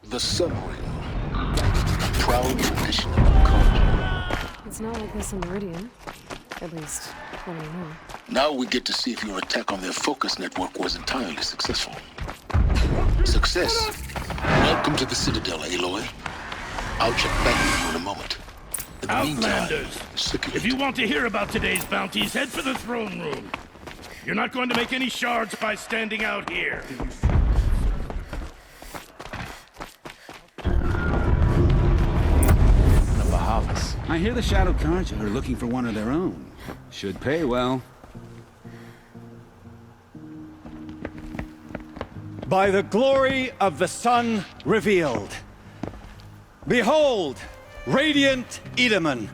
The Sun Ring. A proud tradition of the cult. It's not like this in Meridian. At least, what do you know? Now we get to see if your attack on their focus network was entirely successful. Success. Welcome to the Citadel, Aloy. I'll check back with you in a moment. In the Outlanders, meantime, circulate. if you want to hear about today's bounties, head for the throne room. You're not going to make any shards by standing out here. I hear the Shadow Carja are looking for one of their own. Should pay well. By the glory of the sun revealed. Behold, radiant Edaman,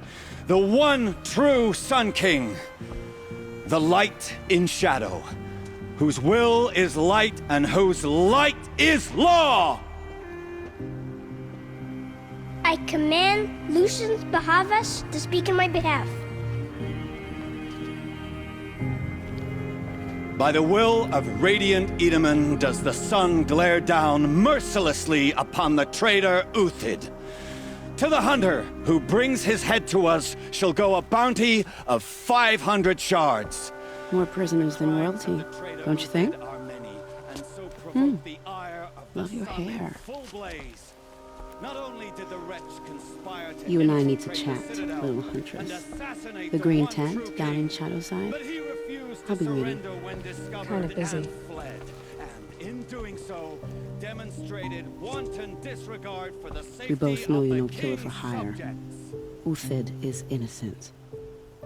the one true Sun King. The light in shadow, whose will is light and whose light is law! I command Lucius Bahavas to speak in my behalf. By the will of radiant Edaman does the sun glare down mercilessly upon the traitor Uthid. To the hunter who brings his head to us shall go a bounty of 500 shards. More prisoners than royalty, don't you think? Love your hair. Not only did the wretch conspire to You and I need to chat, little huntress. The green tent down in Shadowside? I'll be waiting. Kind of busy. And in doing so, demonstrated wanton disregard for the safety We both know of you're the no killer for king's hire. subjects. Uthid is innocent.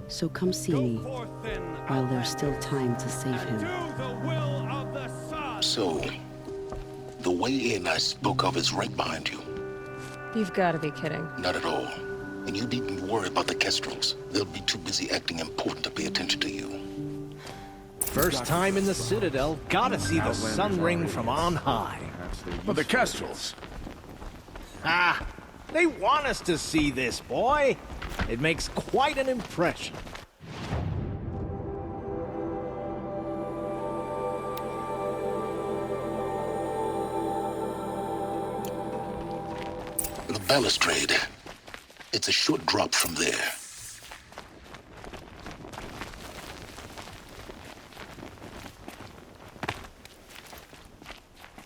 So come see Go me forth then, while there's still time to save and him. do the will of the sun. So, the way in I spoke of is right behind you. You've got to be kidding. Not at all. And you needn't worry about the Kestrels. They'll be too busy acting important to pay attention to you. First time in the Citadel, gotta see the sun ring from on high. But the Kestrels. Ah, they want us to see this, boy. It makes quite an impression. The balustrade. It's a short drop from there.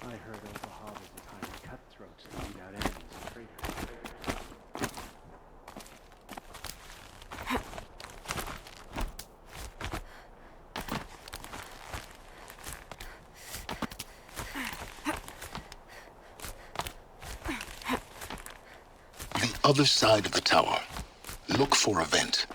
I heard Oklahoma was a time of cutthroats to beat out enemies and traitors. The other side of the tower. Look for a vent.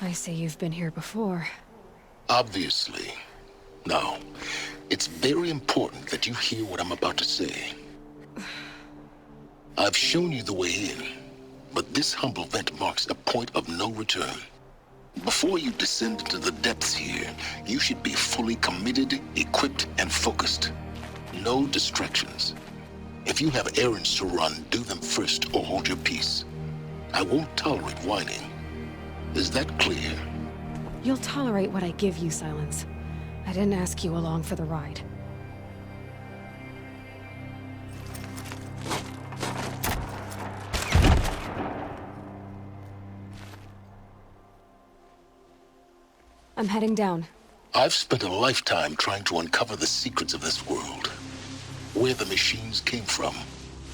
I see you've been here before. Obviously. Now, it's very important that you hear what I'm about to say. I've shown you the way in, but this humble vent marks a point of no return. Before you descend into the depths here, you should be fully committed, equipped, and focused. No distractions. If you have errands to run, do them first or hold your peace. I won't tolerate whining. Is that clear? You'll tolerate what I give you, Silence. I didn't ask you along for the ride. I'm heading down. I've spent a lifetime trying to uncover the secrets of this world. Where the machines came from.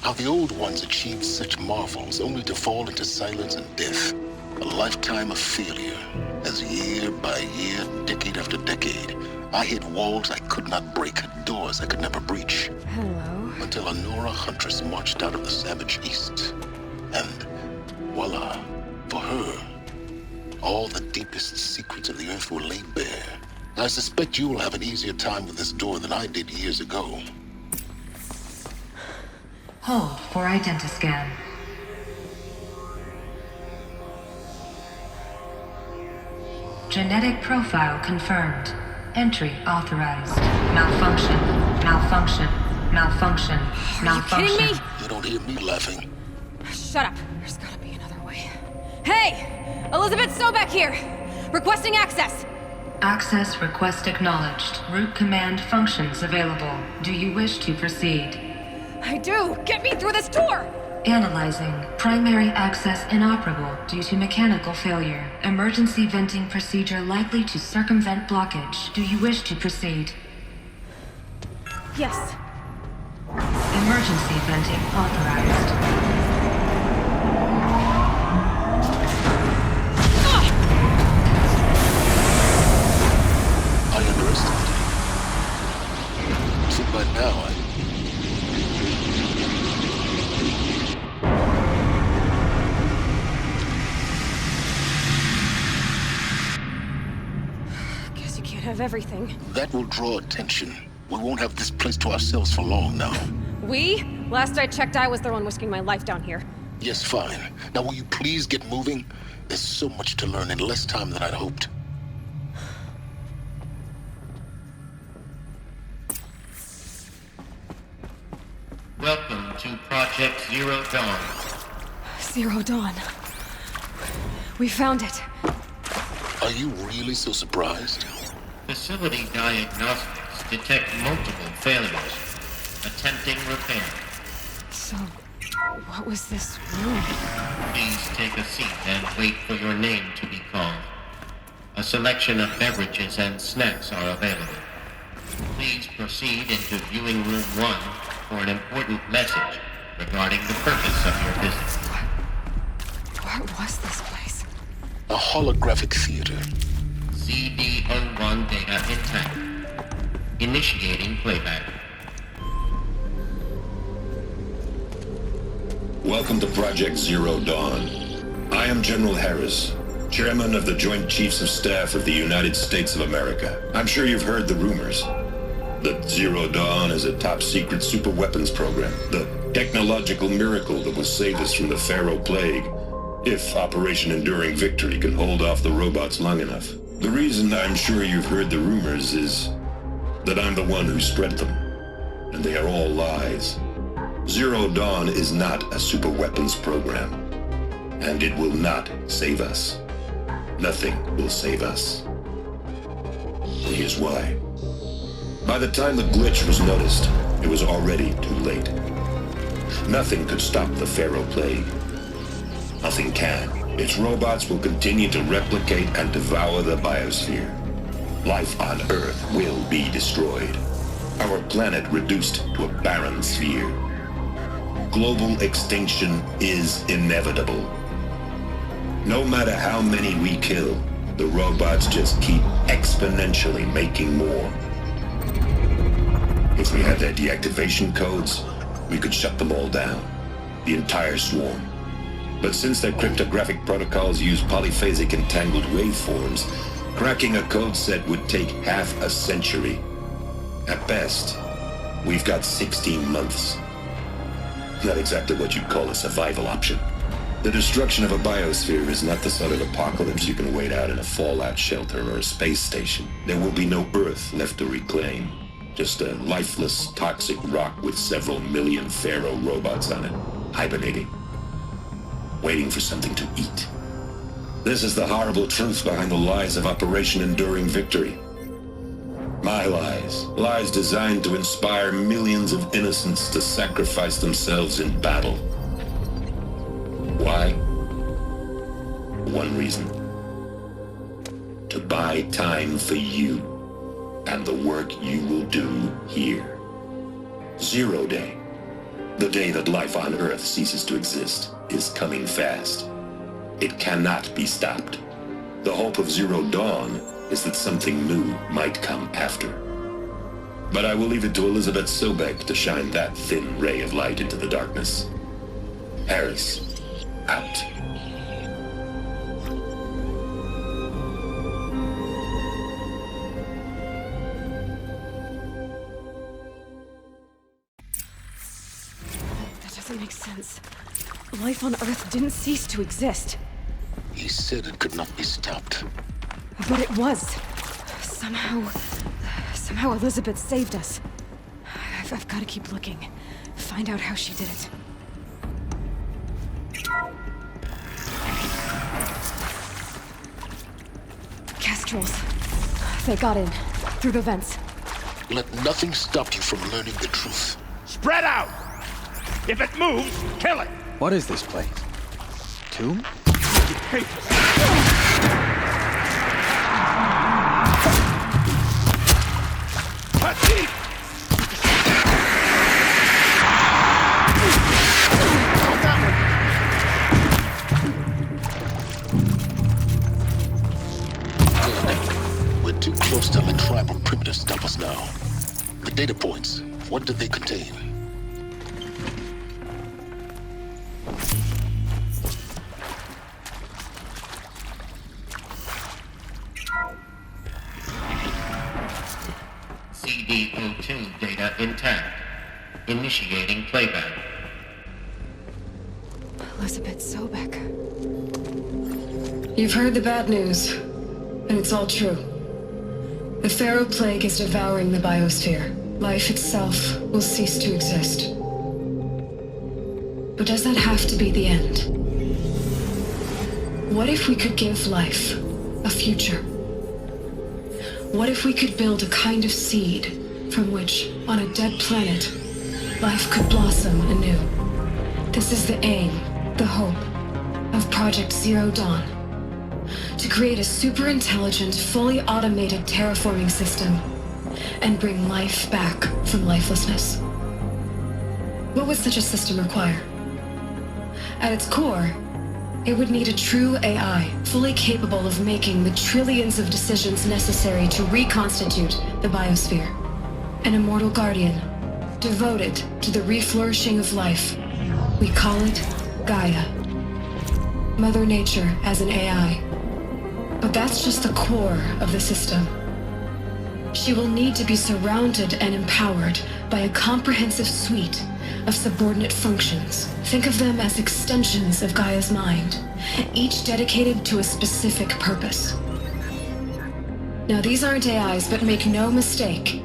How the old ones achieved such marvels only to fall into silence and death. A lifetime of failure, as year by year, decade after decade, I hit walls I could not break, doors I could never breach. Hello. Until a Nora huntress marched out of the savage east. And voila, for her, all the deepest secrets of the earth were laid bare. I suspect you will have an easier time with this door than I did years ago. Hold for identiscan. Genetic profile confirmed. Entry authorized. Malfunction. Malfunction. Malfunction. Malfunction. Kidding me? You don't hear me laughing. Shut up. There's gotta be another way. Hey! Elizabeth Sobek here! Requesting access! Access request acknowledged. Root command functions available. Do you wish to proceed? I do! Get me through this door! Analyzing. Primary access inoperable due to mechanical failure. Emergency venting procedure likely to circumvent blockage. Do you wish to proceed? Yes. Emergency venting authorized. I underestimated. So by now, Guess you can't have everything. that will draw attention. We won't have this place to ourselves for long now. We? Last I checked, I was the one risking my life down here. Yes, fine. Now will you please get moving? There's so much to learn in less time than I'd hoped. Welcome to Project Zero Dawn. Zero Dawn. We found it. Are you really so surprised? Facility diagnostics detect multiple failures. Attempting repair. So, what was this room? Please take a seat and wait for your name to be called. A selection of beverages and snacks are available. Please proceed into viewing room 1 for an important message regarding the purpose of your visit. What was this place? A holographic theater. CD01 data intact. Initiating playback. Welcome to Project Zero Dawn. I am General Harris, Chairman of the Joint Chiefs of Staff of the United States of America. I'm sure you've heard the rumors that Zero Dawn is a top-secret super-weapons program, the technological miracle that will save us from the Pharaoh Plague, if Operation Enduring Victory can hold off the robots long enough. The reason I'm sure you've heard the rumors is that I'm the one who spread them, and they are all lies. Zero Dawn is not a super-weapons program, and it will not save us. Nothing will save us. Here's why. By the time the glitch was noticed, it was already too late. Nothing could stop the Pharaoh Plague. Nothing can. Its robots will continue to replicate and devour the biosphere. Life on Earth will be destroyed. Our planet reduced to a barren sphere. Global extinction is inevitable. No matter how many we kill, the robots just keep exponentially making more. If we had their deactivation codes, we could shut them all down, the entire swarm. But since their cryptographic protocols use polyphasic entangled waveforms, cracking a code set would take half a century. At best, we've got 16 months. Not exactly what you'd call a survival option. The destruction of a biosphere is not the sort of apocalypse you can wait out in a fallout shelter or a space station. There will be no Earth left to reclaim. Just a lifeless, toxic rock with several million Pharaoh robots on it, hibernating, waiting for something to eat. This is the horrible truth behind the lies of Operation Enduring Victory. My lies. Lies designed to inspire millions of innocents to sacrifice themselves in battle. Why? One reason. To buy time for you and the work you will do here. Zero Day, the day that life on Earth ceases to exist, is coming fast. It cannot be stopped. The hope of Zero Dawn is that something new might come after. But I will leave it to Elizabeth Sobek to shine that thin ray of light into the darkness. Harris, out. That doesn't make sense. Life on Earth didn't cease to exist. He said it could not be stopped. But it was. Somehow Elizabeth saved us. I've got to keep looking. Find out how she did it. Kestrels. They got in. Through the vents. Let nothing stop you from learning the truth. Spread out! If it moves, kill it! What is this place? Tomb? Hey. We're too close to let tribal primitives stop us now. The data points, what do they contain? CD02 data intact. Initiating playback. Elizabeth Sobek. You've heard the bad news, and it's all true. The Pharaoh Plague is devouring the biosphere. Life itself will cease to exist. But does that have to be the end? What if we could give life a future? What if we could build a kind of seed from which, on a dead planet, life could blossom anew? This is the aim, the hope, of Project Zero Dawn. To create a super-intelligent, fully automated terraforming system and bring life back from lifelessness. What would such a system require? At its core, it would need a true AI, fully capable of making the trillions of decisions necessary to reconstitute the biosphere. An immortal guardian, devoted to the reflourishing of life. We call it Gaia. Mother Nature as an AI. But that's just the core of the system. She will need to be surrounded and empowered by a comprehensive suite of subordinate functions. Think of them as extensions of Gaia's mind, each dedicated to a specific purpose. Now, these aren't AIs, but make no mistake,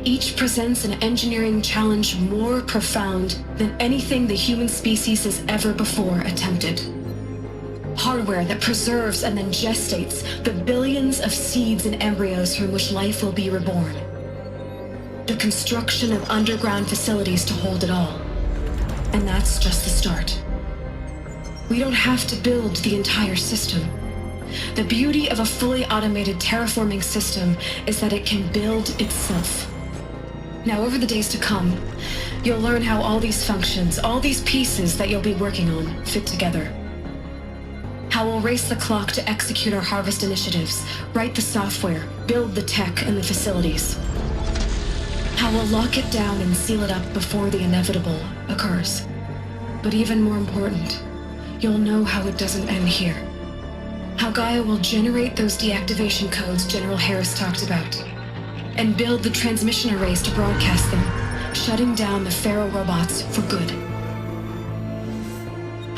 each presents an engineering challenge more profound than anything the human species has ever before attempted. Hardware that preserves and then gestates the billions of seeds and embryos from which life will be reborn. The construction of underground facilities to hold it all. And that's just the start. We don't have to build the entire system. The beauty of a fully automated terraforming system is that it can build itself. Now, over the days to come, you'll learn how all these functions, all these pieces that you'll be working on, fit together. How we'll race the clock to execute our harvest initiatives, write the software, build the tech and the facilities. How we'll lock it down and seal it up before the inevitable occurs. But even more important, you'll know how it doesn't end here. How Gaia will generate those deactivation codes General Harris talked about, and build the transmission arrays to broadcast them, shutting down the Pharaoh robots for good.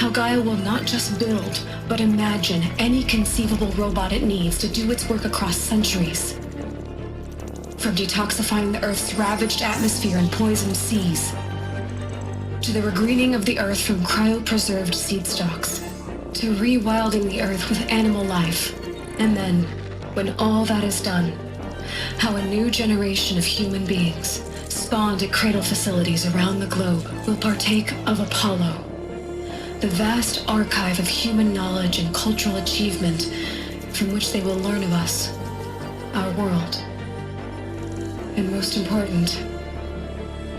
How Gaia will not just build, but imagine any conceivable robot it needs to do its work across centuries. From detoxifying the Earth's ravaged atmosphere and poisoned seas, to the regreening of the Earth from cryopreserved seed stalks, to rewilding the Earth with animal life. And then, when all that is done, how a new generation of human beings, spawned at cradle facilities around the globe, will partake of Apollo, the vast archive of human knowledge and cultural achievement from which they will learn of us, our world. And most important,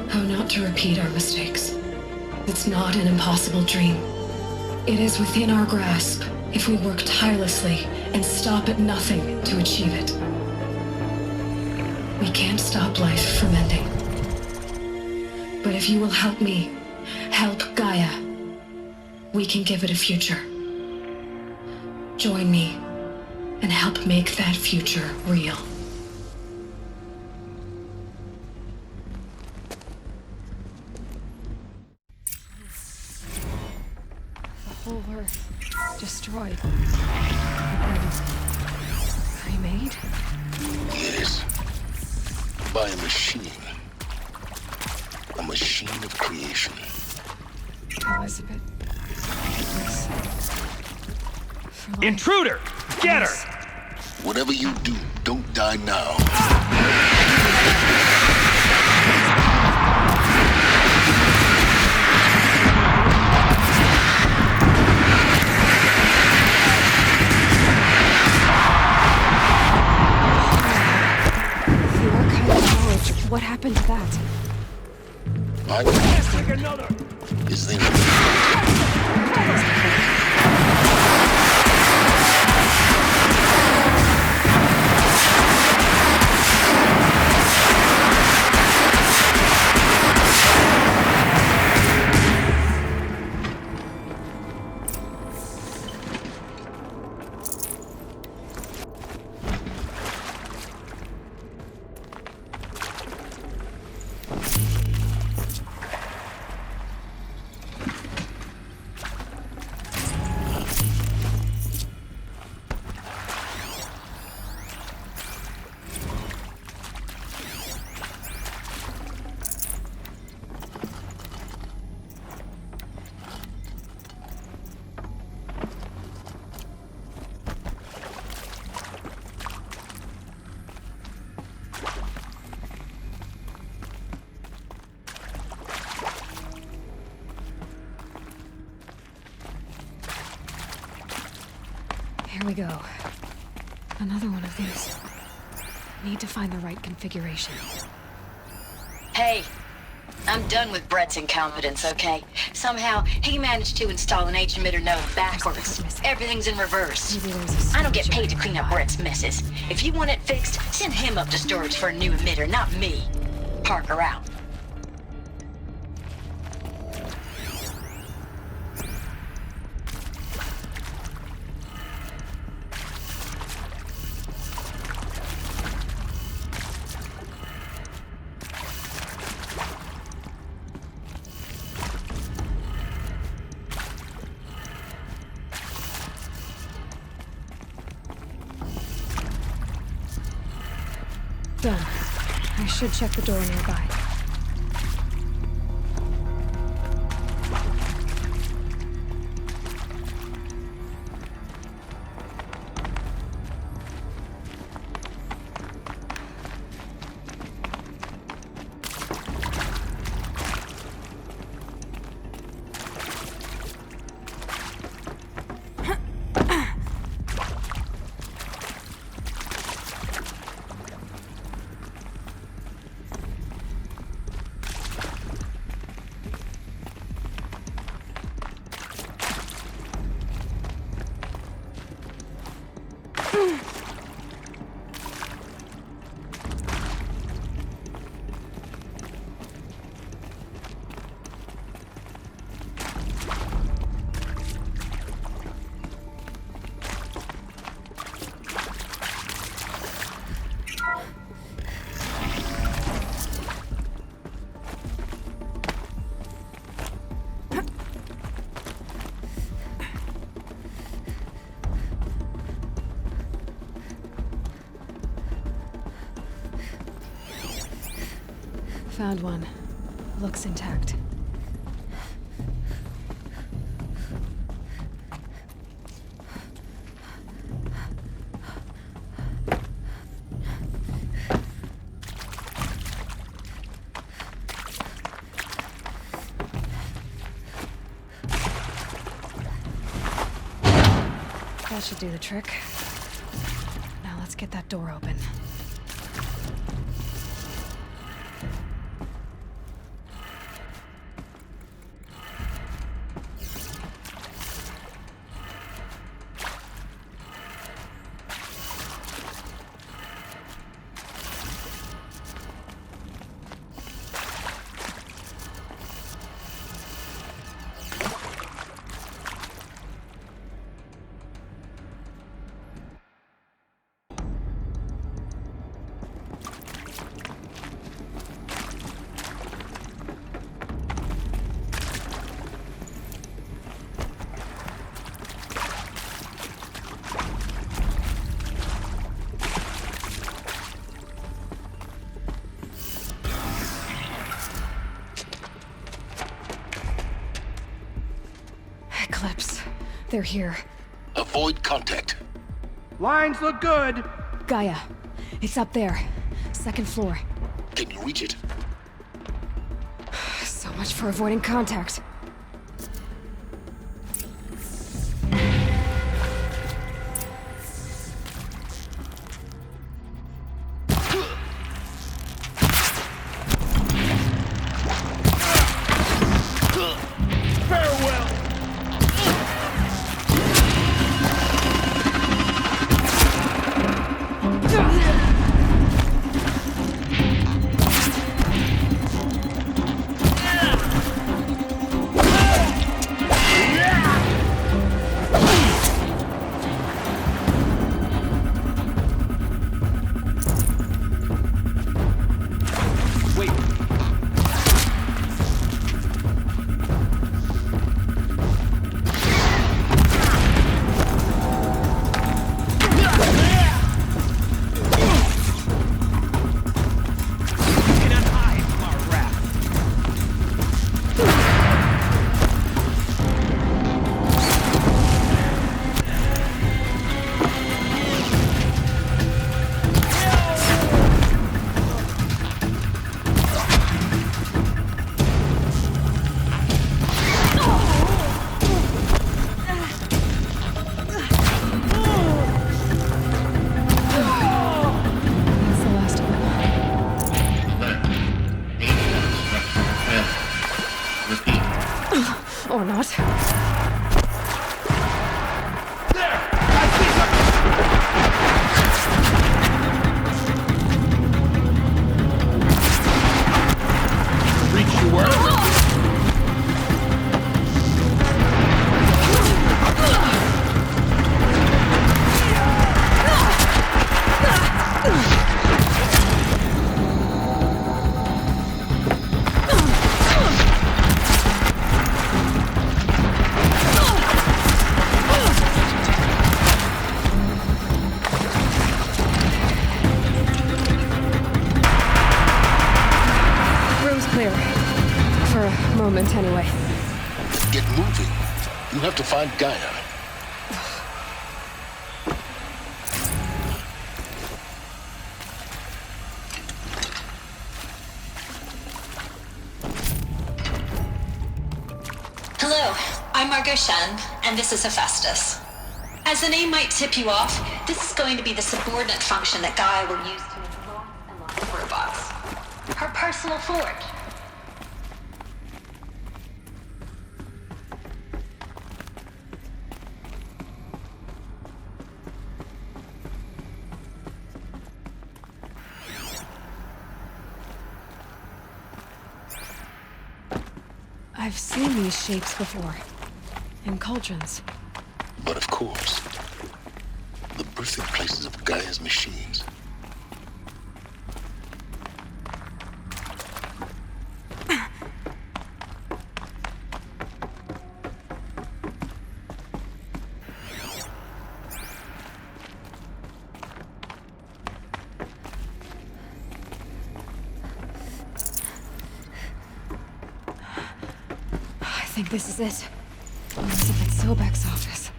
how not to repeat our mistakes. It's not an impossible dream. It is within our grasp if we work tirelessly and stop at nothing to achieve it. We can't stop life from ending. But if you will help me, help Gaia, we can give it a future. Join me and help make that future real. The whole Earth destroyed. Remade? Yes. By a machine. A machine of creation. Elizabeth. Intruder! Get her! Whatever you do, don't die now. The archival knowledge. What happened to that? Let's take another. Is there... Here we go. Another one of these. Need to find the right configuration. Hey, I'm done with Brett's incompetence, okay? Somehow, he managed to install an H-emitter node backwards. Everything's in reverse. I don't get paid to clean up Brett's messes. If you want it fixed, send him up to storage for a new emitter, not me. Parker out. Done. I should check the door nearby. Found one. Looks intact. That should do the trick. Now let's get that door open. Eclipse. They're here. Avoid contact. Lines look good. Gaia. It's up there. Second floor. Can you reach it? So much for avoiding contact. Or not. Reach your work. Moment, anyway. Get moving. You have to find Gaia. Hello, I'm Margot Shen, and this is Hephaestus. As the name might tip you off, this is going to be the subordinate function that Gaia will use to unlock and lock the robots. Her personal forge. I've seen these shapes before. In cauldrons. But of course, the birthing places of Gaia's machines. I think this is it. Elizabeth Sobek's office.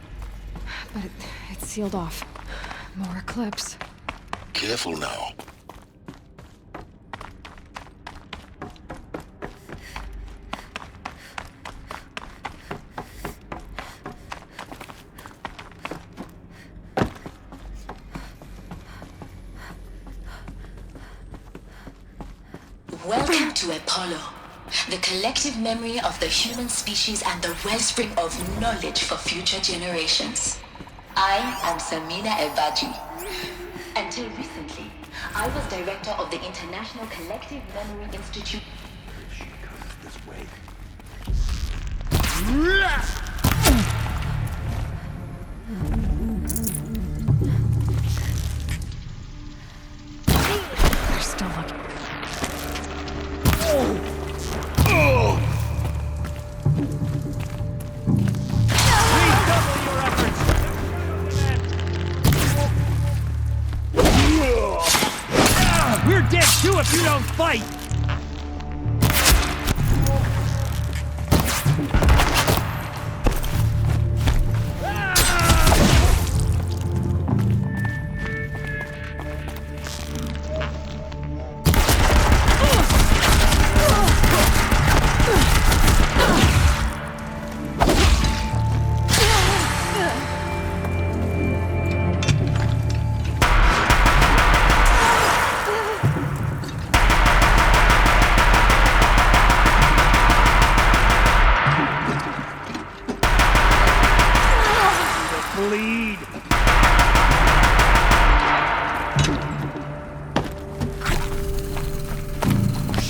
But it's sealed off. More Eclipse. Careful now. Welcome to Apollo. The collective memory of the human species and the wellspring of knowledge for future generations. I am Samina Ebaji. Until recently, I was director of the International Collective Memory Institute. She comes this way. They're still looking. We're dead too if you don't fight!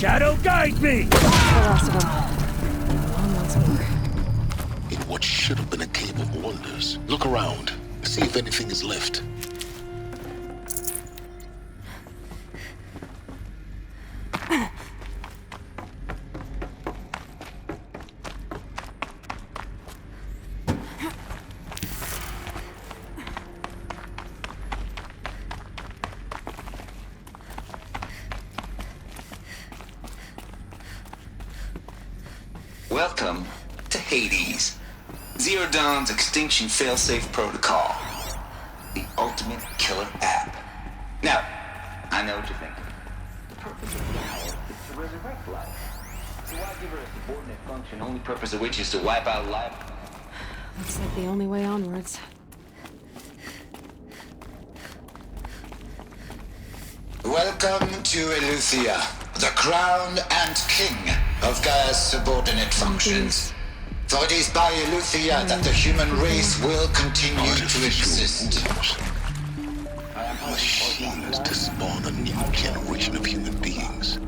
Shadow, guide me! The last of them. On once more. In what should have been a cave of wonders. Look around. See if anything is left. Welcome to Hades, Zero Dawn's extinction failsafe protocol, the ultimate killer app. Now, I know what you're thinking. The purpose of the power is to resurrect life. So why give her a subordinate function, only purpose of which is to wipe out life? Looks like the only way onwards. Welcome to Eleuthia, the crown and king of Gaia's subordinate functions. For it is by Eleuthia that the human race will continue to exist. Machines to spawn a new generation of human beings.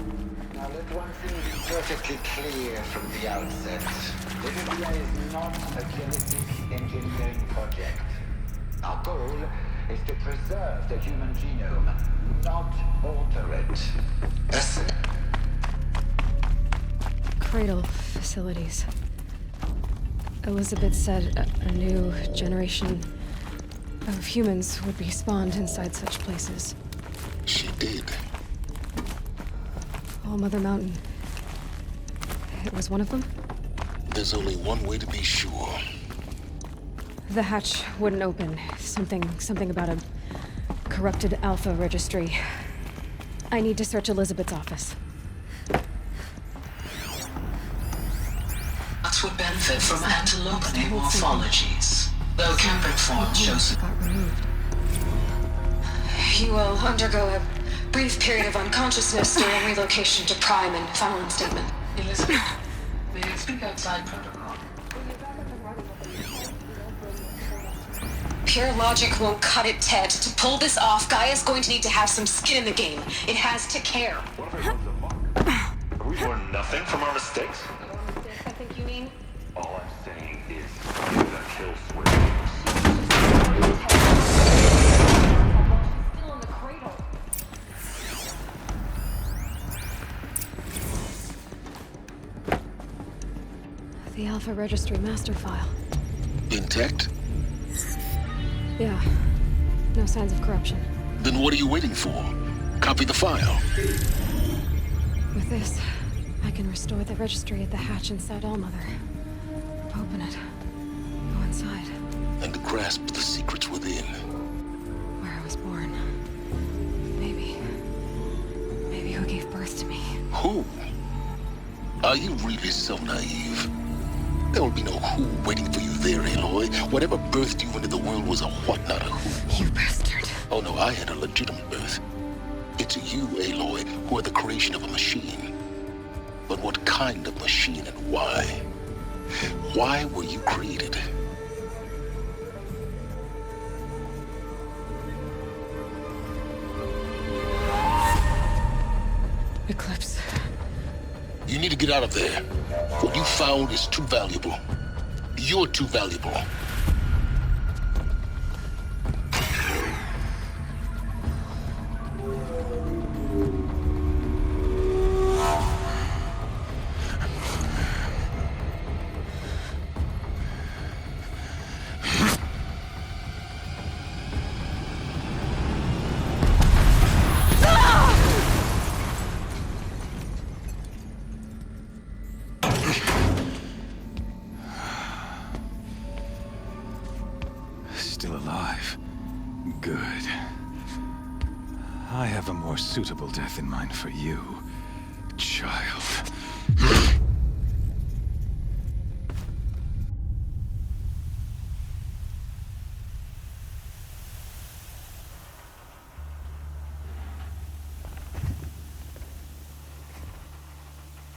Now let one thing be perfectly clear from the outset. Eleuthia is not a genetic engineering project. Our goal is to preserve the human genome, not alter it. Cradle facilities. Elizabeth said a new generation of humans would be spawned inside such places. She did. All Mother Mountain. It was one of them? There's only one way to be sure. The hatch wouldn't open. Something about a corrupted Alpha registry. I need to search Elizabeth's office. That would benefit from antilopinate morphologies, though Cambric form shows got removed. You will undergo a brief period of unconsciousness during relocation to Prime and final statement. Elizabeth, may I speak outside protocol? Pure logic won't cut it, Ted. To pull this off, Gaia's going to need to have some skin in the game. It has to care. Are we learn nothing from our mistakes? I think you mean? All I'm saying is, use a kill switch. Still in the cradle. The Alpha Registry master file. Intact? Yeah. No signs of corruption. Then what are you waiting for? Copy the file. With this, I can restore the registry at the hatch inside Allmother. Open it. Go inside. And grasp the secrets within. Where I was born. Maybe who gave birth to me. Who? Are you really so naive? There will be no who waiting for you there, Aloy. Whatever birthed you into the world was a what, not a who. You bastard. Oh no, I had a legitimate birth. It's you, Aloy, who are the creation of a machine. But what kind of machine and why? Why were you created? Eclipse. You need to get out of there. What you found is too valuable. You're too valuable. Still alive. Good. I have a more suitable death in mind for you, child.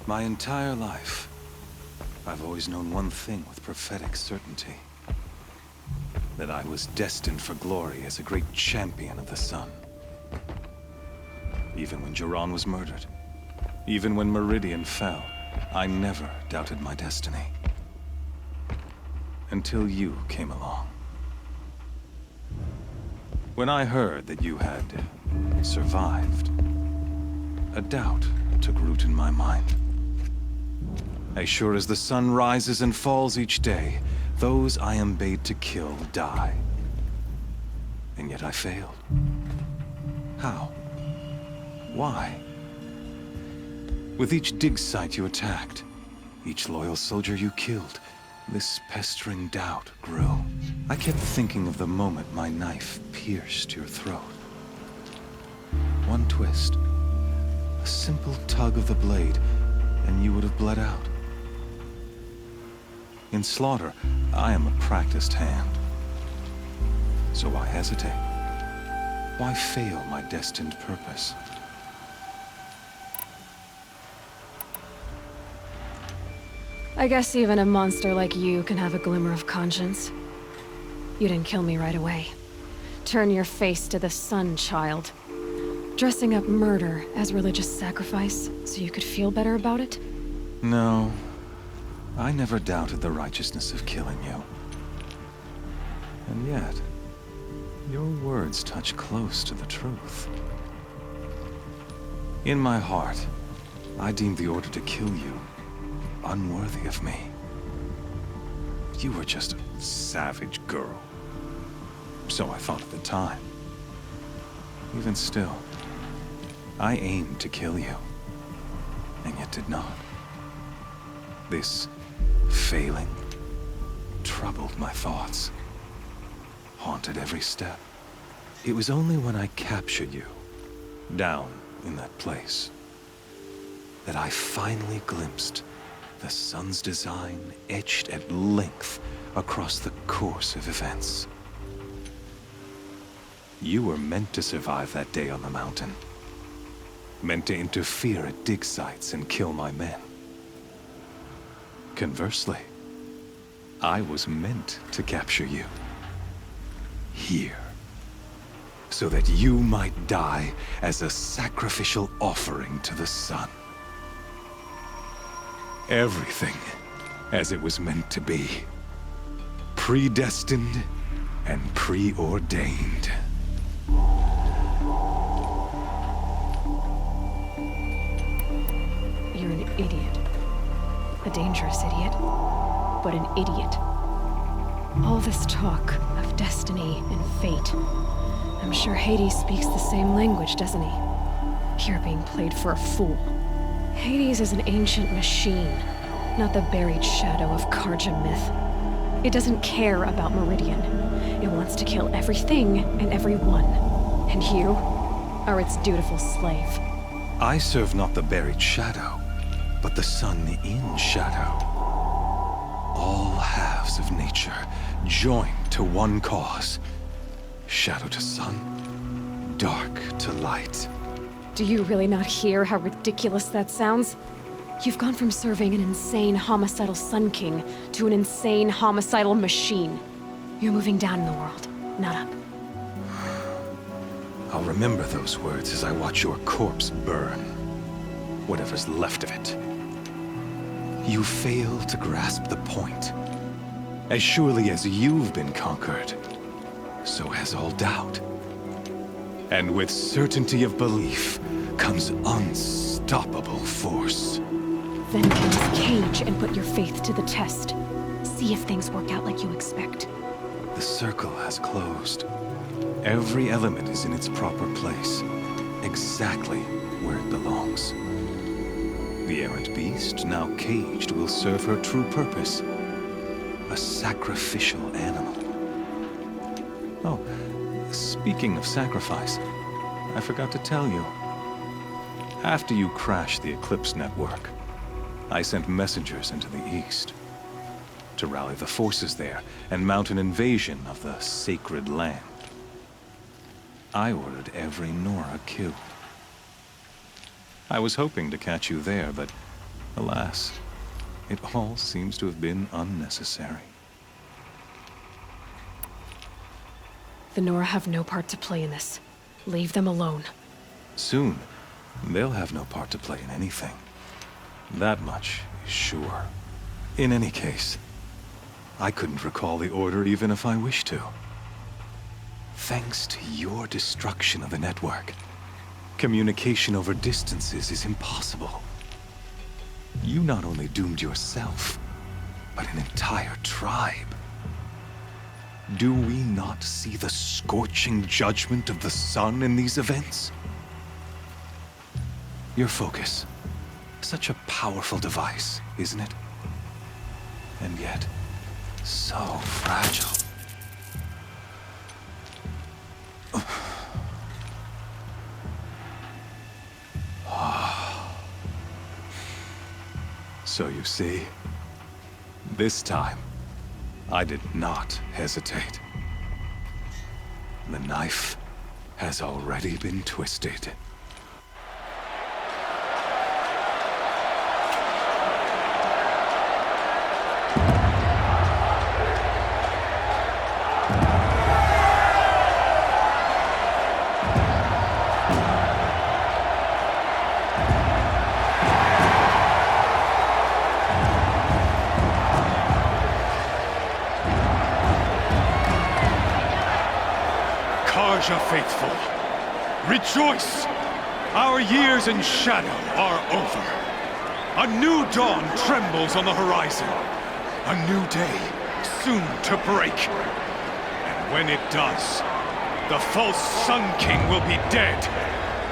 My entire life, I've always known one thing with prophetic certainty. That I was destined for glory as a great champion of the sun. Even when Jiran was murdered, Even when Meridian fell, I never doubted my destiny. Until you came along. When I heard that you had survived, a doubt took root in my mind. As sure as the sun rises and falls each day, those I am bade to kill die. And yet I failed. How? Why? With each dig site you attacked, each loyal soldier you killed, this pestering doubt grew. I kept thinking of the moment my knife pierced your throat. One twist, a simple tug of the blade, and you would have bled out. In slaughter, I am a practiced hand. So why hesitate? Why fail my destined purpose? I guess even a monster like you can have a glimmer of conscience. You didn't kill me right away. Turn your face to the sun, child. Dressing up murder as religious sacrifice so you could feel better about it? No. I never doubted the righteousness of killing you. And yet, your words touch close to the truth. In my heart, I deemed the order to kill you unworthy of me. You were just a savage girl. So I thought at the time. Even still, I aimed to kill you, and yet did not. This failing troubled my thoughts, haunted every step. It was only when I captured you, down in that place, that I finally glimpsed the sun's design etched at length across the course of events. You were meant to survive that day on the mountain. Meant to interfere at dig sites and kill my men. Conversely, I was meant to capture you. Here. So that you might die as a sacrificial offering to the sun. Everything as it was meant to be. Predestined and preordained. You're an idiot. A dangerous idiot, but an idiot. All this talk of destiny and fate. I'm sure Hades speaks the same language, doesn't he? You're being played for a fool. Hades is an ancient machine, not the buried shadow of Karja myth. It doesn't care about Meridian. It wants to kill everything and everyone. And you are its dutiful slave. I serve not the buried shadow, but the sun in shadow. All halves of nature joined to one cause. Shadow to sun, dark to light. Do you really not hear how ridiculous that sounds? You've gone from serving an insane homicidal Sun King to an insane homicidal machine. You're moving down in the world, not up. I'll remember those words as I watch your corpse burn. Whatever's left of it. You fail to grasp the point. As surely as you've been conquered, so has all doubt. And with certainty of belief comes unstoppable force. Then close cage and put your faith to the test. See if things work out like you expect. The circle has closed. Every element is in its proper place, exactly where it belongs. The errant beast, now caged, will serve her true purpose. A sacrificial animal. Oh, speaking of sacrifice, I forgot to tell you. After you crashed the Eclipse network, I sent messengers into the east to rally the forces there and mount an invasion of the sacred land. I ordered every Nora killed. I was hoping to catch you there, but alas, it all seems to have been unnecessary. The Nora have no part to play in this. Leave them alone. Soon, They'll have no part to play in anything. That much is sure. In any case, I couldn't recall the Order even if I wished to. Thanks to your destruction of the network, communication over distances is impossible. You not only doomed yourself, but an entire tribe. Do we not see the scorching judgment of the sun in these events? Your focus. Such a powerful device, isn't it? And yet, so fragile. So you see, this time, I did not hesitate. The knife has already been twisted. Karja faithful, rejoice! Our years in shadow are over. A new dawn trembles on the horizon. A new day soon to break. And when it does, the false Sun King will be dead,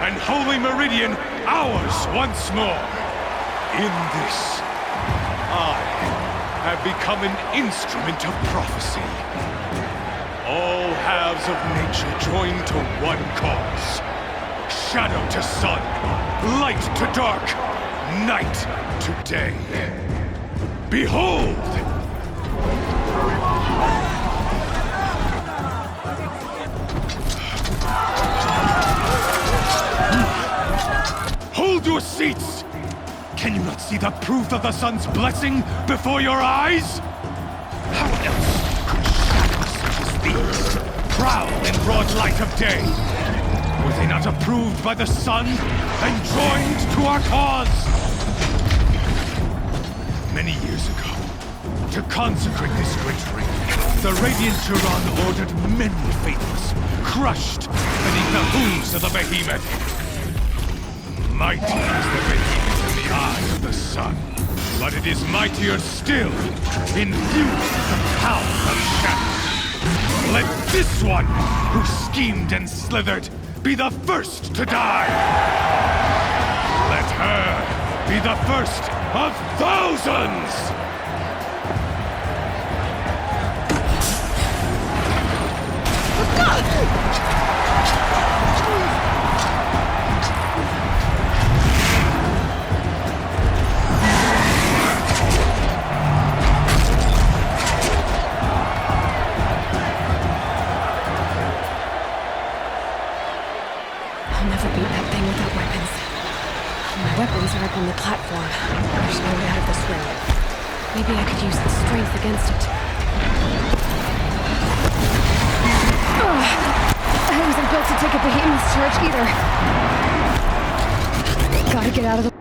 and Holy Meridian ours once more. In this, I have become an instrument of prophecy. All halves of nature join to one cause. Shadow to sun, light to dark, night to day. Behold! Hold your seats! Can you not see the proof of the sun's blessing before your eyes? How else could shadows such as these prowl in broad light of day? Were they not approved by the sun and joined to our cause? Many years ago, to consecrate this great ring, the Radiant Turan ordered many faithless, crushed beneath the hooves of the behemoth. Mighty is the behemoth in the eye of the sun, but it is mightier still, infused with the power of shadow. Let this one, who schemed and slithered, be the first to die! Let her be the first of thousands! Weapons are up on the platform. There's no way out of this ring. Maybe I could use its strength against it. I wasn't built to take a behemoth's charge either. Gotta get out of the